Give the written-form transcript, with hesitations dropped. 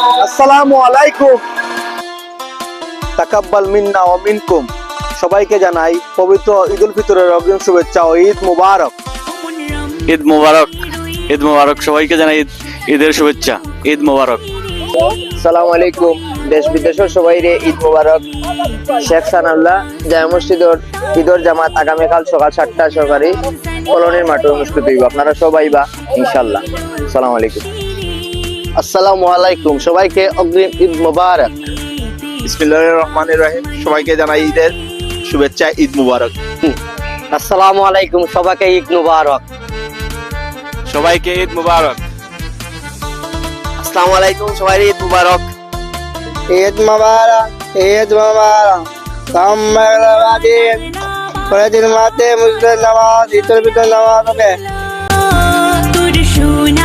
আসসালামু আলাইকুম। তাকাব্বাল মিন্না ওয়া মিনকুম। সবাইকে জানাই পবিত্র ঈদুল ফিতরের অগ্রিম শুভেচ্ছা ও ঈদ মুবারক। ঈদ মুবারক, ঈদ মুবারক। সবাইকে জানাই ঈদের শুভেচ্ছা, ঈদ মুবারক। আসসালামু আলাইকুম। দেশ বিদেশের সবাই রে ঈদ মুবারক। শেখ সানাউল্লাহ জামে মসজিদের ঈদের জামাত আগামীকাল সকাল 7টা সরকারি কলোনির মাঠে অনুষ্ঠিত হইব। আপনারা সবাই বা ইনশাআল্লাহ। আসসালামু আলাইকুম। আসসালামু আলাইকুম। সবাইকে অগ্রিম ঈদ মুবারক। বিসমিল্লাহির রহমানির রহিম। সবাইকে জানাই ঈদের শুভেচ্ছা, ঈদ মুবারক। আসসালামু আলাইকুম। সবাইকে ঈদ মুবারক। সবাইকে ঈদ মুবারক। আসসালামু আলাইকুম। সবাই ঈদ মুবারক। ঈদ মুবারক, ঈদ মুবারক। কলেজের মাঠে মুসলিম নামাজ, ঈদের ভিতর নামাজ হবে। তোর সোনা